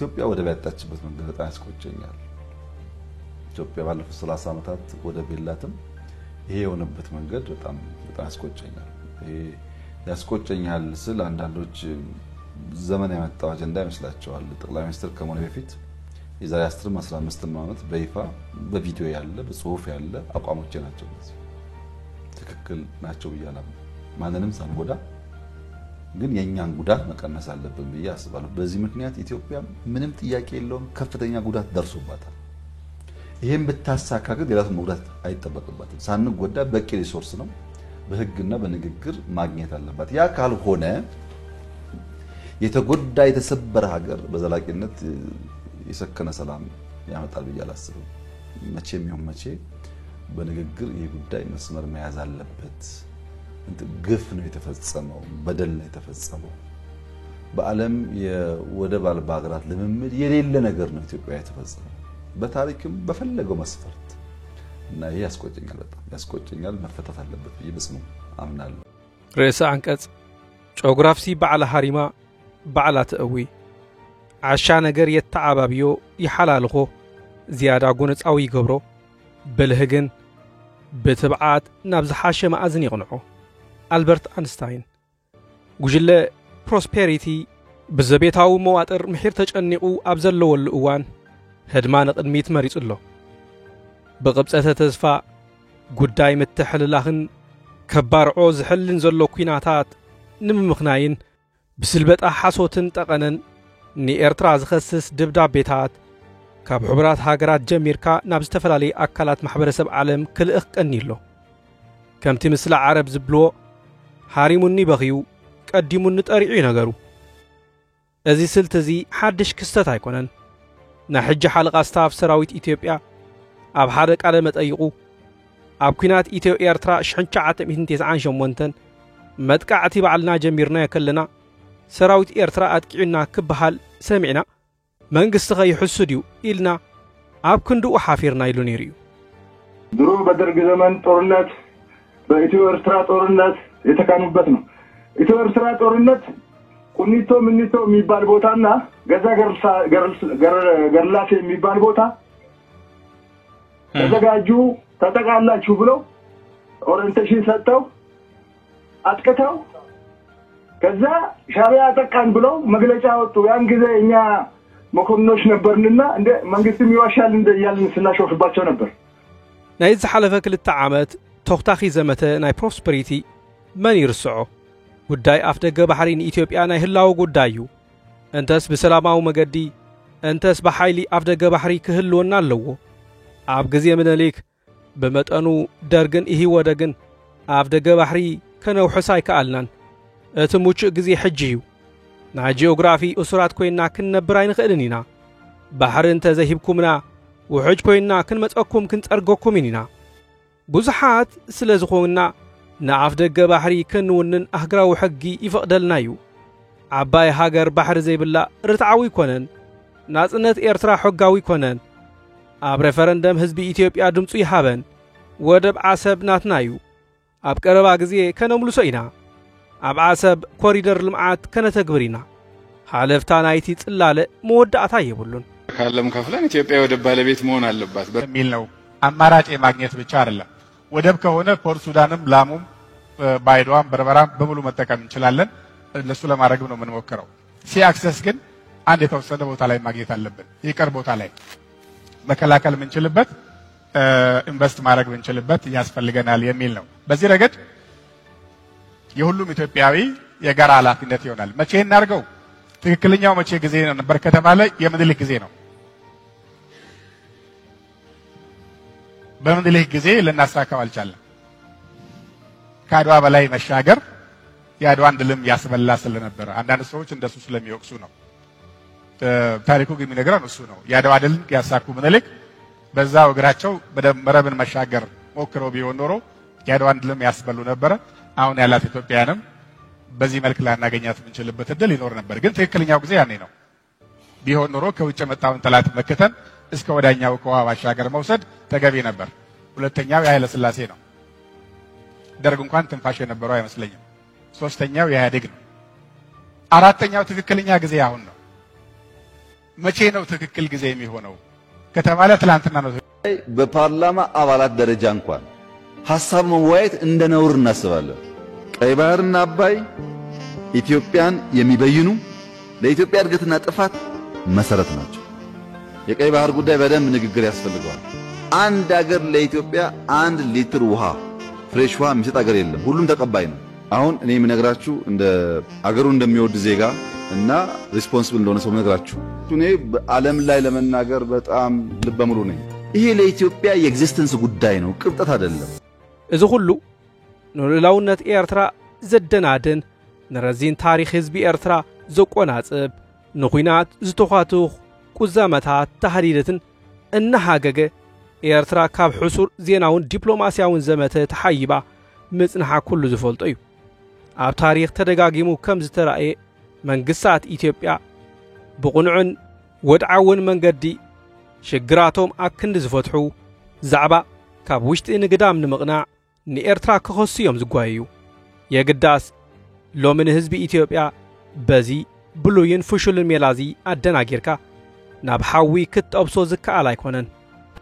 ኢትዮጵያ ወደብ ያጣችበት መንገድ በጣም ያስቆጨኛል። ኢትዮጵያ ባለፉት 30 ዓመታት ወደብ የላትም። ይሄ የሆነበት መንገድ በጣም ያስቆጨኛል። ይሄ ያስቆጨኛል ስል አንዳንዶች ዘመን ያመጣው አጀንዳ ይመስላቸዋል። ጠቅላይ ሚኒስትር ከመሆኑ በፊት የዛሬ 10-15 ዓመት በይፋ በቪዲዮ ያለ በጽሁፍ ያለ አቋሞቼ ናቸው። ትክክል ናቸው ብያለሁ። ማንንም ሳንጎዳ ግን የኛን ጉዳት መቀነስ አለብን ብዬ አስባለሁ። በዚህ ምክንያት ኢትዮጵያ ምንም ጥያቄ የለውም ከፍተኛ ጉዳት ደርሶባታል። ይሄን ብታሳካ ግን ሌላውን ጉዳት አይጠበቅባትም። ሳንጎዳ በቂ ሪሶርስ ነው በህግና በንግግር ማግኘት አለባት። ያ ካልሆነ የተጎዳ የተሰበረ ሀገር በዘላቂነት የሰከነ ሰላም ያመጣል ብዬ አላስብም። መቼም ይሁን መቼ በንግግር ይሄ ጉዳይ መስመር መያዝ አለበት። ግፍ ነው የተፈጸመው፣ በደል ነው የተፈጸመው። በዓለም የወደብ አልባ ሀገራት ልምምድ የሌለ ነገር ነው ኢትዮጵያ የተፈጸመው በታሪክም በፈለገው መስፈርት እና ይሄ ያስቆጨኛል፣ በጣም ያስቆጨኛል። መፈታት አለበት ብዬ በጽኑ አምናለሁ። ርዕሰ አንቀጽ ጂኦግራፊ በዓለ ሀሪማ በዓላ ተእዊ ዓሻ ነገር የተዓባብዮ ይሓላልኾ ዝያዳ ጉንፃዊ ይገብሮ ብልህግን ብትብዓት ናብ ዝሓሸ ማእዝን ይቕንዖ። አልበርት አንስታይን ጉጅለ ፕሮስፔሪቲ ብዘቤታዊ መዋጥር ምሒር ተጨኒቑ ኣብ ዘለወሉ እዋን ህድማ ንቕድሚት መሪጹ ኣሎ። ብቕብፀተ ተስፋ ጉዳይ ምትሕልላኽን ከባርዖ ዝሕልን ዘሎ ኩናታት ንምምኽናይን ብስልበጣ ሓሶትን ጠቐነን ንኤርትራ ዝኸስስ ድብዳቤታት ካብ ሕቡራት ሃገራት ጀሚርካ ናብ ዝተፈላለየ ኣካላት ማሕበረሰብ ዓለም ክልእኽ ቀኒሎ። ከምቲ ምስሊ ዓረብ ዝብልዎ ሃሪሙኒ በኺዩ ቀዲሙኒ ጠሪዑ ነገሩ። እዚ ስልቲ እዚ ሓድሽ ክስተት ኣይኮነን። ናይ ሕጂ ሓለቓ ስታፍ ሰራዊት ኢትዮጵያ ኣብ ሓደ ቃለ መጠይቁ ኣብ ኩናት ኢትዮ ኤርትራ 1998 መጥቃዕቲ ባዕልና ጀሚርና የከለና ሰራዊት ኤርትራ ኣጥቂዑና ክበሃል ሰሚዕና መንግስቲ ኸይሕሱ ድዩ ኢልና ኣብ ክንድኡ ሓፊርና ኢሉ ነይሩ እዩ። ድሮ በደርግ ዘመን ጦርነት በኢትዮ ኤርትራ ጦርነት የተካኑበት ነው። ኢትዮ ኤርትራ ጦርነት ቁኒቶ ምኒቶ የሚባል ቦታና ገዛ ገርላሴ የሚባል ቦታ ተዘጋጁ ተጠቃላችሁ ብለው ኦሪንቴሽን ሰጥተው አጥቅተው ከዛ ሻዕቢያ አጠቃን ብለው መግለጫ ወጡ። ያን ጊዜ እኛ መኮንኖች ነበርንና እንደ መንግስትም ይዋሻል እንደያልን ስናሾፍባቸው ነበር። ናይ ዝሓለፈ 2 ዓመት ተኽታኺ ዘመተ ናይ ፕሮስፐሪቲ መን ይርስዖ ጉዳይ ኣፍ ደገ ባሕሪ ንኢትዮጵያ ናይ ህላዊ ጉዳይ እዩ። እንተስ ብሰላማዊ መገዲ እንተስ ብሓይሊ ኣፍ ደገ ባሕሪ ክህልወና ኣለዎ። ኣብ ግዜ ምኒልክ ብመጠኑ ደርግን ኢህወደግን ኣፍ ደገ ባሕሪ ከነውሕስ ኣይከኣልናን። እቲ ሙቹእ ግዜ ሕጂ እዩ። ናይ ጂኦግራፊ እሱራት ኮይና ክንነብር ኣይንኽእልን ኢና። ባሕሪ እንተዘሂብኩምና ውሕጅ ኮይና ክንመፀኩም ክንፀርገኩም ኢና። ብዙሓት ስለ ዝኾንና ንኣፍ ደገ ባሕሪ ክንውንን ኣህግራዊ ሕጊ ይፈቕደልና እዩ። ዓባይ ሃገር ባሕሪ ዘይብላ ርትዓዊ ኮነን ናጽነት ኤርትራ ሕጋዊ ኮነን ኣብ ሬፈረንደም ህዝቢ ኢትዮጵያ ድምፁ ይሃበን ወደብ ዓሰብ ናትና እዩ። ኣብ ቀረባ ግዜ ከነምልሶ ኢና። ኣብ ዓሰብ ኮሪደር ልምዓት ከነተግብር ኢና። ሓለፍታ ናይቲ ጽላለ መወዳእታ የብሉን። ካለም ከፍለን ኢትዮጵያ ወደብ ባለቤት መሆን አለባት በሚል ነው። አማራጭ ማግኘት ብቻ አይደለም። ወደብ ከሆነ ፖርት ሱዳንም ላሙም ባይዶዋም በርበራም በሙሉ መጠቀም እንችላለን። ለሱ ለማድረግ ነው የምንሞክረው። ሲ አክሰስ ግን አንድ የተወሰነ ቦታ ላይ ማግኘት አለብን። ይቀር ቦታ ላይ መከላከል ምንችልበት ኢንቨስት ማድረግ ምንችልበት ያስፈልገናል የሚል ነው። በዚህ ረገድ የሁሉም ኢትዮጵያዊ የጋራ ኃላፊነት ይሆናል። መቼ እናርገው? ትክክለኛው መቼ ጊዜ ነበር ከተባለ የምኒልክ ጊዜ ነው። በምኒልክ ጊዜ ልናሳካው አልቻለም። ከአድዋ በላይ መሻገር የአድዋን ድልም ያስበላ ስለነበረ አንዳንድ ሰዎች እንደሱ ስለሚወቅሱ ነው። ታሪኩ ግን የሚነግረን እሱ ነው። የአድዋ ድልን ያሳኩ ምኒልክ በዛው እግራቸው መረብን መሻገር ሞክረው ቢሆን ኖሮ የአድዋን ድልም ያስበሉ ነበረ። አሁን ያላት ኢትዮጵያንም በዚህ መልክ ላናገኛት ምንችልበት እድል ይኖር ነበር። ግን ትክክለኛው ጊዜ ያኔ ነው። ቢሆን ኖሮ ከውጭ መጣውን ጠላት መከተን እስከ ወዳኛው ከውሃ ባሻገር መውሰድ ተገቢ ነበር። ሁለተኛው የኃይለ ሥላሴ ነው። ደርግ እንኳን ትንፋሽ የነበረው አይመስለኝም። ሶስተኛው የኢህአዴግ ነው። አራተኛው ትክክለኛ ጊዜ አሁን ነው። መቼ ነው ትክክል ጊዜ የሚሆነው ከተባለ ትላንትና ነው። በፓርላማ አባላት ደረጃ እንኳን ሐሳብ መወያየት እንደ ነውር እናስባለን። ቀይ ባህርና አባይ ኢትዮጵያን የሚበይኑ ለኢትዮጵያ እድገትና ጥፋት መሰረት ናቸው። የቀይ ባህር ጉዳይ በደንብ ንግግር ያስፈልገዋል። አንድ ሀገር ለኢትዮጵያ 1 ሊትር ውሃ ፍሬሽ ውሃ የሚሰጥ ሀገር የለም። ሁሉም ተቀባይ ነው። አሁን እኔ የምነግራችሁ እንደ አገሩ እንደሚወድ ዜጋ እና ሪስፖንሲብል እንደሆነ ሰው ምነግራችሁ እኔ በዓለም ላይ ለመናገር በጣም ልበ ሙሉ ነኝ። ይሄ ለኢትዮጵያ የኤግዚስተንስ ጉዳይ ነው፣ ቅብጠት አይደለም። እዚ ሁሉ ንልኡላውነት ኤርትራ ዘደናድን ንረዚን ታሪክ ህዝቢ ኤርትራ ዘቆናጽብ ንኹናት ዝተኻትኹ ቁዛመታት ተሃዲደትን እናሃገገ ኤርትራ ካብ ሕሱር ዜናውን ዲፕሎማሲያውን ዘመተ ተሓይባ ምጽንሓ ኩሉ ዝፈልጦ እዩ። ኣብ ታሪክ ተደጋጊሙ ከም ዝተራእየ መንግስታት ኢትዮጵያ ብቕኑዕን ወድዓውን መንገዲ ሽግራቶም ኣብ ክንዲ ዝፈትሑ ዛዕባ ካብ ውሽጢ ንግዳም ንምቕናዕ ንኤርትራ ክኸሱ እዮም ዝጓየዩ። የግዳስ ሎሚ ንህዝቢ ኢትዮጵያ በዚ ብሉይን ፍሹልን ሜላዚ ኣደናጊርካ ናብ ሓዊ ክትጠብሶ ዝከኣል ኣይኮነን።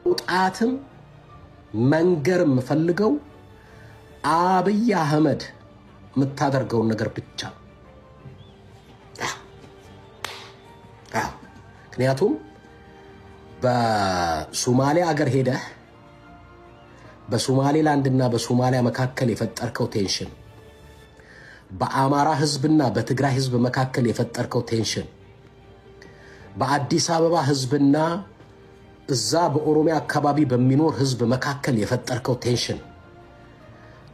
ውጣትም መንገር ምፈልገው አብይ አህመድ ምታደርገው ነገር ብቻ ምክንያቱም በሶማሊያ አገር ሄደ በሶማሌላንድና በሶማሊያ መካከል የፈጠርከው ቴንሽን በአማራ ህዝብና በትግራይ ህዝብ መካከል የፈጠርከው ቴንሽን በአዲስ አበባ ህዝብና እዛ በኦሮሚያ አካባቢ በሚኖር ህዝብ መካከል የፈጠርከው ቴንሽን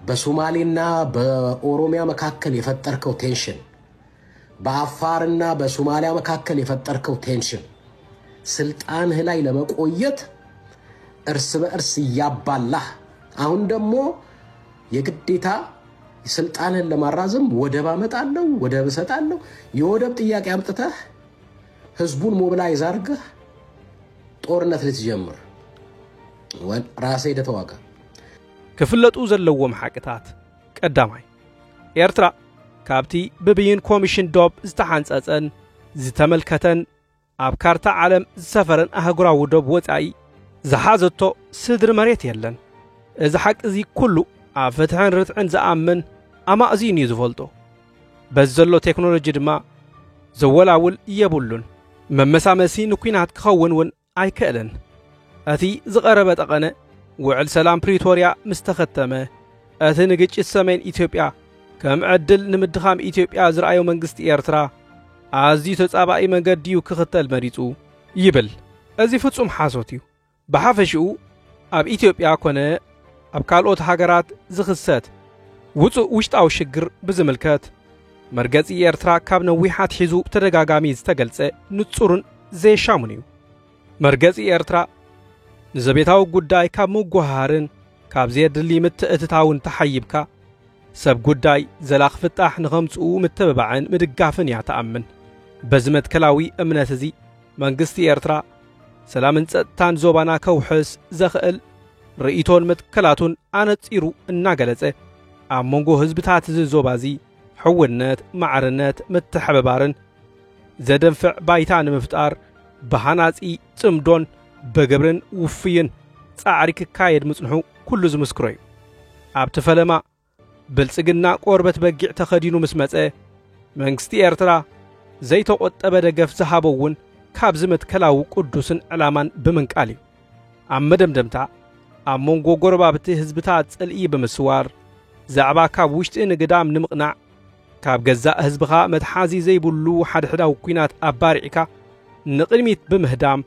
በሶማሌና በኦሮሚያ መካከል የፈጠርከው ቴንሽን በአፋርና በሶማሊያ መካከል የፈጠርከው ቴንሽን ስልጣንህ ላይ ለመቆየት እርስ በእርስ ያባላህ አሁን ደግሞ የግዴታ ስልጣንህን ለማራዘም ወደብ አመጣለሁ ወደብ ሰጣለሁ የወደብ ጥያቄ አምጥተህ ህዝቡን ሞቢላይዝ አድርገህ ጦርነት ልትጀምር ራሴ ደተዋጋ ክፍለጡ ዘለዎም ሓቅታት ቀዳማይ ኤርትራ ካብቲ ብብይን ኮሚሽን ዶብ ዝተሓንጸጸን ዝተመልከተን ኣብ ካርታ ዓለም ዝሰፈረን ኣህጉራዊ ዶብ ወጻኢ ዝሓዘቶ ስድሪ መሬት የለን። እዚ ሓቂ እዚ ኩሉ ኣብ ፍትሕን ርትዕን ዝኣምን ኣማእዚን እዩ ዝፈልጦ። በዚ ዘሎ ቴክኖሎጂ ድማ ዘወላውል የብሉን። መመሳመሲ ንኩናት ክኸውን እውን ኣይክእልን። እቲ ዝቐረበ ጠቐነ ውዕል ሰላም ፕሪቶሪያ ምስ ተኸተመ እቲ ንግጭት ሰሜን ኢትዮጵያ ከም ዕድል ንምድኻም ኢትዮጵያ ዝረኣዮ መንግስቲ ኤርትራ ኣዝዩ ተጻባኢ መንገዲ እዩ ክኽተል መሪጹ ይብል። እዚ ፍጹም ሓሶት እዩ። ብሓፈሽኡ ኣብ ኢትዮጵያ ኮነ ኣብ ካልኦት ሃገራት ዝኽሰት ውፁእ ውሽጣዊ ሽግር ብዝምልከት መርገጺ ኤርትራ ካብ ነዊሓት ሒዙ ተደጋጋሚ ዝተገልጸ ንጹርን ዘየሻሙን እዩ። መርገጺ ኤርትራ ንዘቤታዊ ጉዳይ ካብ ምጓሃርን ካብ ዘየድሊ ምትእትታውን ተሓይብካ ሰብ ጉዳይ ዘላኽ ፍጣሕ ንኸምጽኡ ምትብባዕን ምድጋፍን እያ ተኣምን። በዚ መትከላዊ እምነት እዚ መንግስቲ ኤርትራ ሰላምን ጸጥታን ዞባና ከውሕስ ዘኽእል ርኢቶን መትከላቱን ኣነጺሩ እናገለጸ ኣብ መንጎ ህዝብታት እዚ ዞባ እዚ ሕውነት ማዕርነት ምትሕብባርን ዘደንፍዕ ባይታ ንምፍጣር ብሃናጺ ጽምዶን በግብርን ውፍይን ጻዕሪ ክካየድ ምጽንሑ ኩሉ ዝምስክሮ እዩ። ኣብቲ ፈለማ ብልጽግና ቆርበት በጊዕ ተኸዲኑ ምስ መጸ መንግስቲ ኤርትራ ዘይተቖጠበ ደገፍ ዝሃበውን ካብ ዝመትከላዊ ቅዱስን ዕላማን ብምንቃል እዩ። ኣብ መደምደምታ ኣብ መንጎ ጎረባብቲ ህዝብታት ጽልኢ ብምስዋር ዛዕባ ካብ ውሽጢ ንግዳም ንምቕናዕ ካብ ገዛእ ህዝብኻ መትሓዚ ዘይብሉ ሓድሕዳዊ ኩናት ኣባሪዕካ ንቕድሚት ብምህዳም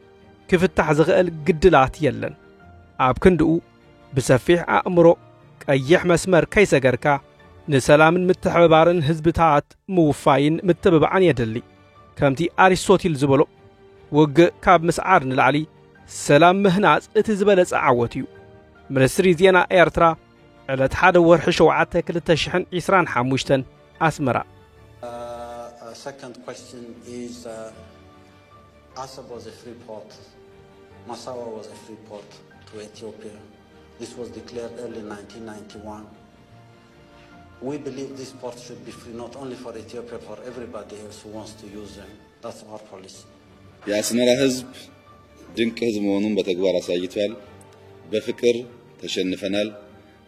ክፍታሕ ዝኽእል ግድላት የለን። ኣብ ክንድኡ ብሰፊሕ ኣእምሮ ቀይሕ መስመር ከይሰገርካ ንሰላምን ምትሕብባርን ህዝብታት ምውፋይን ምትብባዕን የድሊ። ከምቲ ኣሪስቶቴል ዝበሎ ውግእ ካብ ምስዓር ንላዕሊ ሰላም ምህናጽ እቲ ዝበለጸ ዓወት እዩ። ሚኒስትሪ ዜና ኤርትራ ዕለት 1 ወርሒ 7 2025 ኣስመራ። Second question is Assab was a free port. Massawa was a free port to Ethiopia. This was declared early 1991. We believe this port should be free not only for Ethiopia, for everybody else who wants to use them. That's our policy. የአስመራ ህዝብ ድንቅ ህዝብ መሆኑን በተግባር አሳይቷል። በፍቅር ተሸንፈናል።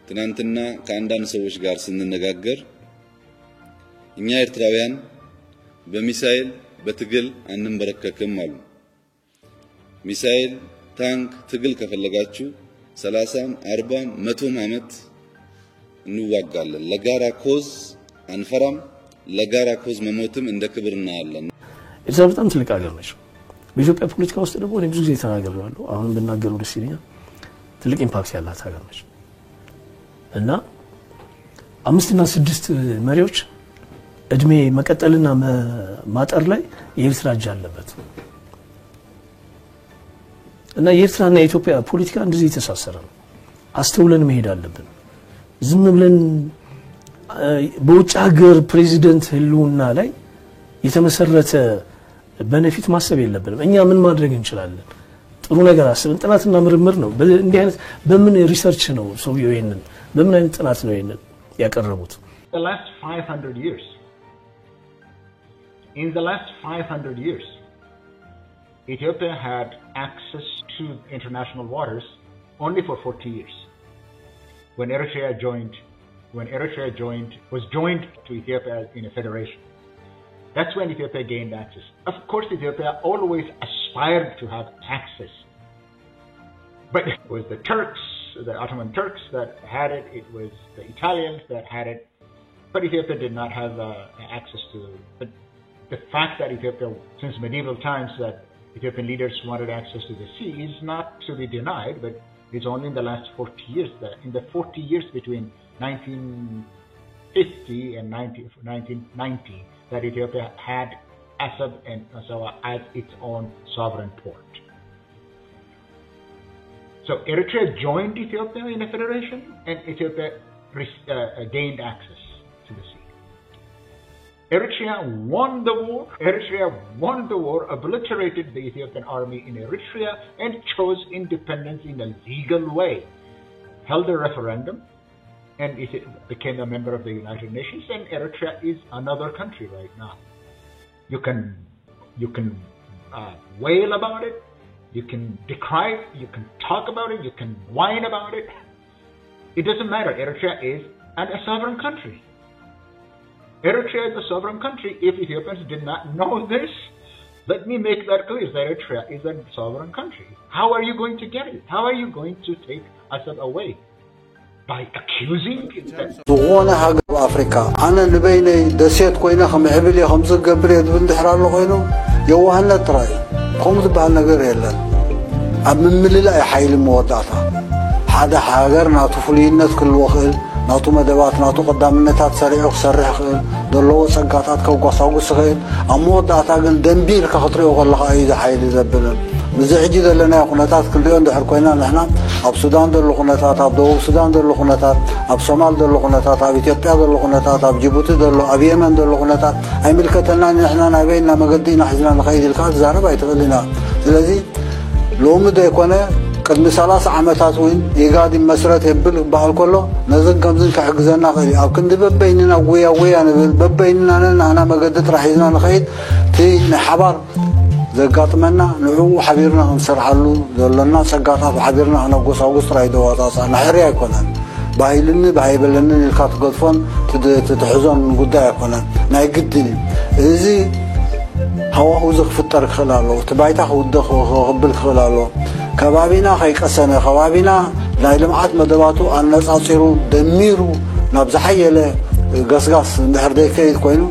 ትናንትና ከአንዳንድ ሰዎች ጋር ስንነጋገር እኛ ኤርትራውያን በሚሳኤል በትግል አንንበረከክም አሉ። ሚሳኤል ታንክ ትግል ከፈለጋችሁ 30 40 100 ዓመት እንዋጋለን። ለጋራ ኮዝ አንፈራም። ለጋራ ኮዝ መሞትም እንደ ክብር እናያለን። ኤርትራ በጣም ትልቅ ሀገር ነች። በኢትዮጵያ ፖለቲካ ውስጥ ደግሞ ብዙ ጊዜ ተናግሬያለሁ። አሁን ብናገረው ደስ ይለኛል። ትልቅ ኢምፓክት ያላት ሀገር ነች እና 5 እና 6 መሪዎች እድሜ መቀጠልና ማጠር ላይ የኤርትራ እጅ አለበት እና የኤርትራና የኢትዮጵያ ፖለቲካ እንደዚህ የተሳሰረ ነው። አስተውለን መሄድ አለብን። ዝም ብለን በውጭ ሀገር ፕሬዚደንት ህልውና ላይ የተመሰረተ በነፊት ማሰብ የለብንም። እኛ ምን ማድረግ እንችላለን? ጥሩ ነገር አስበን ጥናትና ምርምር ነው። እንዲህ አይነት በምን ሪሰርች ነው ሰውየው ይሄንን በምን አይነት ጥናት ነው ይሄንን ያቀረቡት? In the last 500 years, Ethiopia had access to international waters only for 40 years. When Eritrea was joined to Ethiopia in a federation. That's when Ethiopia gained access. Of course, Ethiopia always aspired to have access. But it was the Turks, the Ottoman Turks that had it. It was the Italians that had it. But Ethiopia did not have access to it. But the fact that Ethiopia, since medieval times, that Ethiopian leaders wanted access to the sea is not to be denied, but it's only in the last 40 years that, in the 40 years between 1950 and 1990, that Ethiopia had Assab and Assawa as its own sovereign port. So Eritrea joined Ethiopia in a federation, and Ethiopia gained access to the sea. Eritrea won the war, obliterated the Ethiopian army in Eritrea, and chose independence in a legal way. Held a referendum, and it became a member of the United Nations, and Eritrea is another country right now. You can wail about it, you can decry it, you can talk about it, you can whine about it. It doesn't matter. Eritrea is a sovereign country. Eritrea is a sovereign country. If Ethiopians did not know this, let me make that clear, that Eritrea is a sovereign country. How are you going to get it? How are you going to take Assad away? By accusing them? ዝኾነ ሃገር አፍሪካ አነ ንበይነይ ደሴት ኮይነ ከምሕብል ከምዝ ገብር የድብል ድሕር ኣሎ ኮይኑ የዋህነት ጥራይ ከምኡ ዝበሃል ነገር የለን። ኣብ ምምልላእ ሓይሊ መወዳእታ ሓደ ሃገር ናቱ ፍሉይነት ክህልዎ ክእል ናቱ መደባት ናቱ ቀዳምነታት ሰሪዑ ክሰርሕ ክእል ዘለዎ ፀጋታት ከጓሳጉስ ክእል ኣብ መወዳእታ ግን ደንቢልካ ክትሪኦ ከለካ እዩ ሓይሊ ዘብልን ብዚ ሕጂ ዘለና ኩነታት ክንሪኦ እንድሕር ኮይና ንሕና ኣብ ሱዳን ዘሎ ኩነታት ኣብ ደቡብ ሱዳን ዘሎ ኩነታት ኣብ ሶማል ዘሎ ኩነታት ኣብ ኢትዮጵያ ዘሎ ኩነታት ኣብ ጅቡቲ ዘሎ ኣብ የመን ዘሎ ኩነታት ኣይምልከተና ንሕና ናበይና መገዲ ኢና ሒዝና ንኸይድ ኢልካ ትዛረብ ኣይትኽእል ኢና። ስለዚ ሎሚ ደይኮነ ቅድሚ 30 ዓመታት እውን ኢጋድ መስረት የብል በዓል ከሎ ነዝን ከምዝን ክሕግዘና ክእል ኣብ ክንዲ በበይንና ወያ ንብል በበይንና ንሕና መገዲ ጥራሕ ሒዝና ንኸይድ እቲ ንሓባር ዘጋጥመና ንዑ ሓቢርና ክንሰርሓሉ ዘለና ፀጋታት ሓቢርና ክነጎሳጉስ ጥራይ ደዋፃፃ ናሕሪ ኣይኮነን። ባሂልኒ ባሂበለኒ ኢልካ ትገድፎን ትሕዞን ጉዳይ ኣይኮነን። ናይ ግድን እዚ ሃዋህው ዝክፍጠር ክኽእል ኣሎ። እቲ ባይታ ክውድቕ ክቕብል ክኽእል ኣሎ። ከባቢና ከይቀሰነ ከባቢና ናይ ልምዓት መደባቱ ኣነፃፂሩ ደሚሩ ናብ ዝሓየለ ገስጋስ እንድሕር ደይከይድ ኮይኑ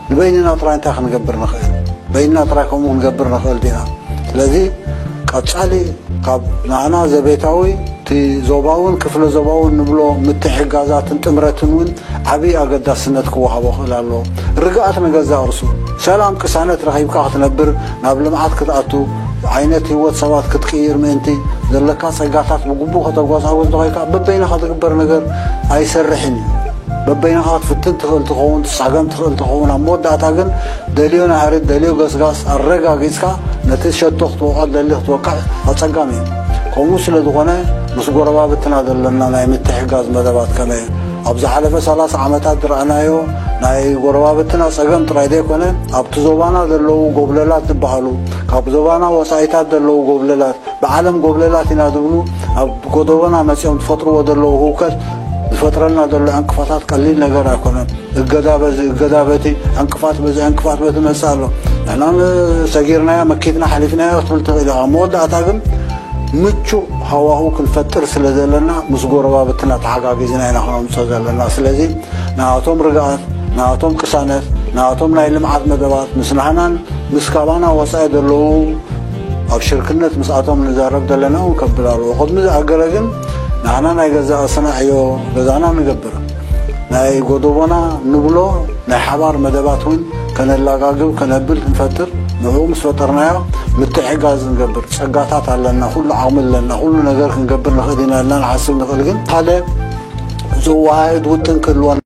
ንበይንና ጥራይ እንታይ ክንገብር ንኽእል? በይንና ጥራይ ከምኡ ክንገብር ንኽእል ዲና? ስለዚ ቀፃሊ ካብ ንዓና ዘቤታዊ እቲ ዞባውን ክፍለ ዞባውን ንብሎ ምትሕጋዛትን ጥምረትን እውን ዓብዪ ኣገዳስነት ክወሃቦ ክእል ኣሎ። ርግኣት ንገዛ እርሱ ሰላም ቅሳነት ረኺብካ ክትነብር ናብ ልምዓት ክትኣቱ ዓይነት ህይወት ሰባት ክትቅይር ምእንቲ ዘለካ ፀጋታት ብግቡእ ከተጓሳጉዝ ትኸይልካ በበይናኻ ትግበር ነገር ኣይሰርሕን እዩ። በበይናኻ ክትፍትን ትኽእል ትኸውን ትሳገም ትኽእል ትኸውን ኣብ መወዳእታ ግን ደልዮ ናህሪት ደልዮ ገስጋስ ኣረጋጊፅካ ነቲ ሸቶ ክትወቃዕ ደሊ ክትወቃዕ ኣፀጋሚ እዩ። ከምኡ ስለ ዝኾነ ምስ ጎረባብትና ዘለና ናይ ምትሕጋዝ መደባት ከመይ أبز حلفة 3 عامات رأنايو ناي غربابتنا سجن ترايدي كونه أبت زبانا دلوا قبللات تبحلو كاب زبانا وسايتات دلوا قبللات بعالم قبللات ينادبلو أب قدوبنا مسيهم تفطروا ودلوا هوكت الفترة دلوا انقفاضات قليل نجار أكونه الجدابتي انقفاض انقفاض بتمثله أنا سجيرنا مكيتنا حلفنا وصلت إلى عمود أتاقم متشو هواهو كنفتر سلازلنا مسغور بابتنا تحقاقيزنا هنا خلنا مسغلنا سلازي ناوتهم رقات ناوتهم قسانات ناوتهم ناي لمعات مدبات مسنحنا مسكابانا وسائد اللو أو شركنة مساعتهم نزارب دلنا ونكبرالو وقد مزا أقرقن نحنا ناي غزاء صناعيو غزانا نقبر ناي قدوبنا نبلو ناي حبار مدباتون كان اللاقاقو كان البلد نفتر نحو مسفترنايا متحقاز نقبر سقاطات علينا كل عامل لنا كل نجار نقبر نخدينا لنا نحسب نخلقن هذا زوايد وتنكلون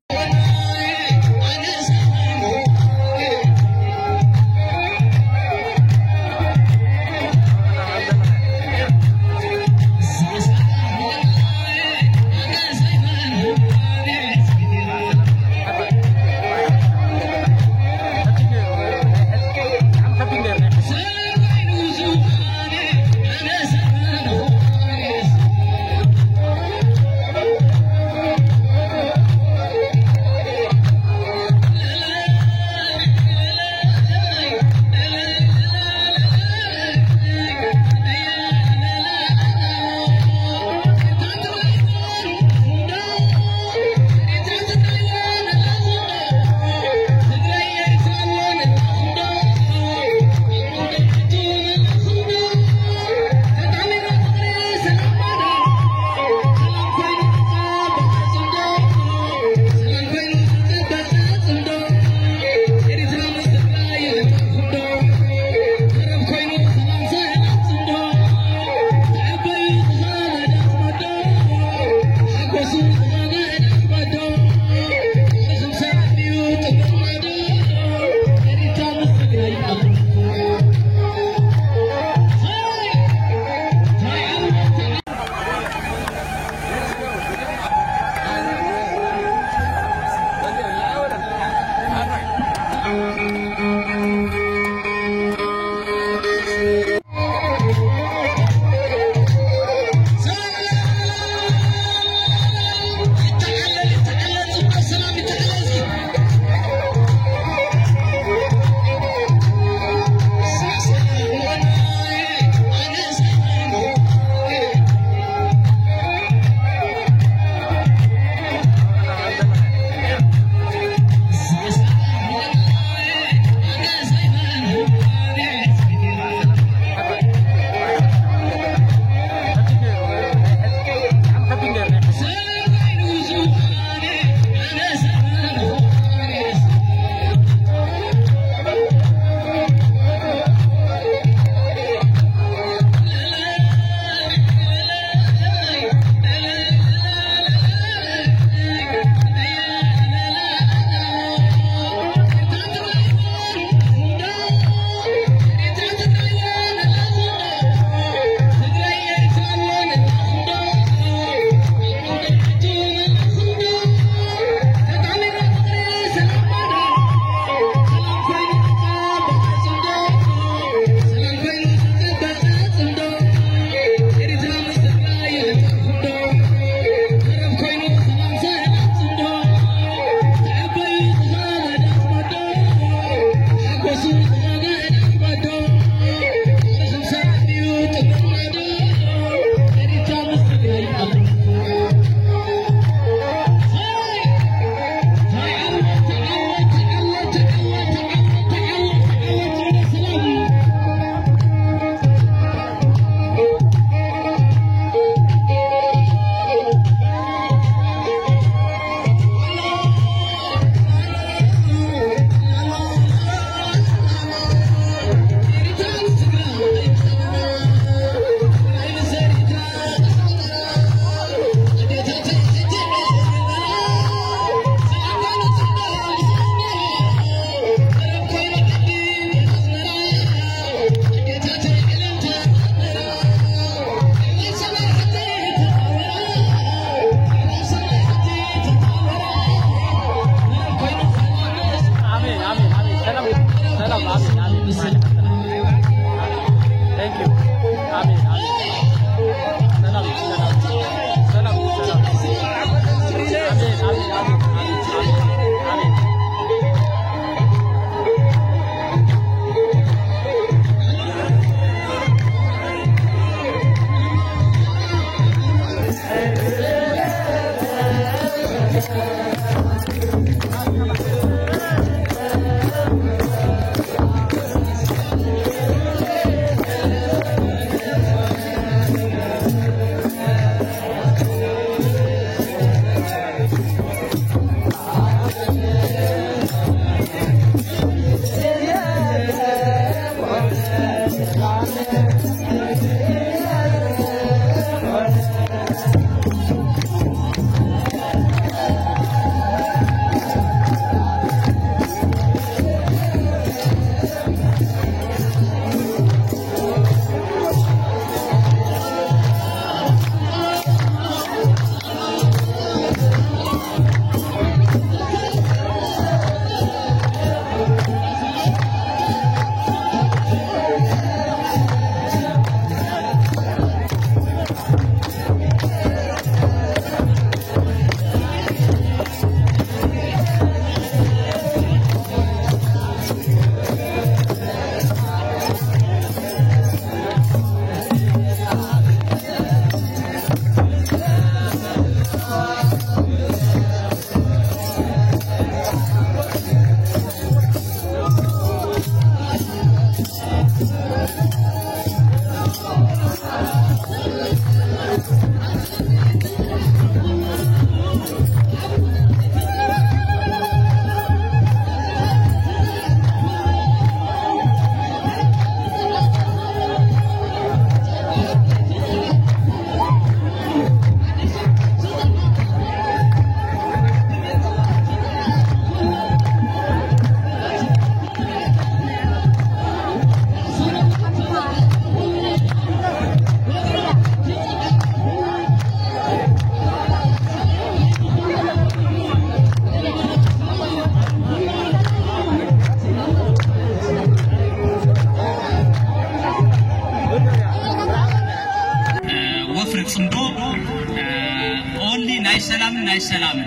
ናይ ሰላም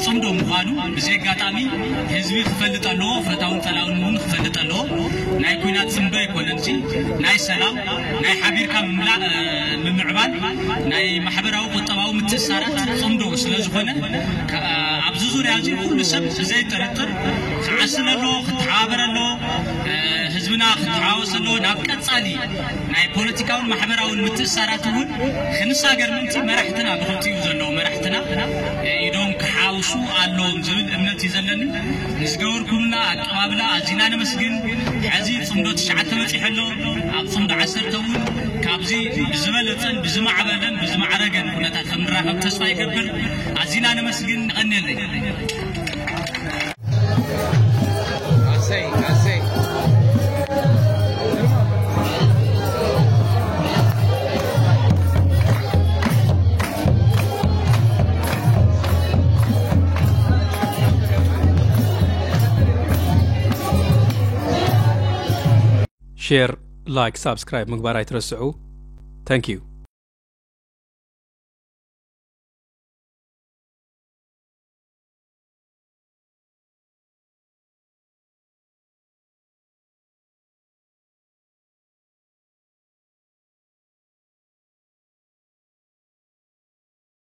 ጽምዶ ምዃኑ ብዘይ ጋጣሚ ህዝቢ ክፈልጠሎ ፍረታውን ጠላውን ምን ክፈልጠሎ ናይ ኩናት ጽምዶ ይኮነንጂ ናይ ሰላም ናይ ሓቢርካ ምምዕባል ናይ ማሕበራዊ ቁጠባዊ ምትሳራት ጽምዶ ስለዝኾነ ኣብዚ ዙርያ እዚ ኩሉ ሰብ ብዘይ ጥርጥር ክዓስለሎ ክትሓበረሎ ህዝብና ክትሓወሰሎ ናብ ቀጻሊ ናይ ፖለቲካውን ማሕበራውን ምትሳራት እውን ክንሳገር ምንቲ መራሕትና ብኸምቲ እዩ ዘሎ መራሕትና ኢዶም ክሓውሱ ኣለዎም ዝብል እምነት ይዘለኒ ንዝገበርኩምና ኣቀባብላ ኣዚና ነመስግን ሕዚ ጽምዶ 9 በፂሐሎ ኣብ ጽምዶ 10 እውን ካብዚ ብዝበለፀን ብዝማዕበለን ብዝማዕረገን ኩነታት ከምንራኸብ ተስፋ ይገብር ኣዚና ነመስግን ንቐኒለይ ኣሰይ share like subscribe ምግባር ኣይትረስዑ thank you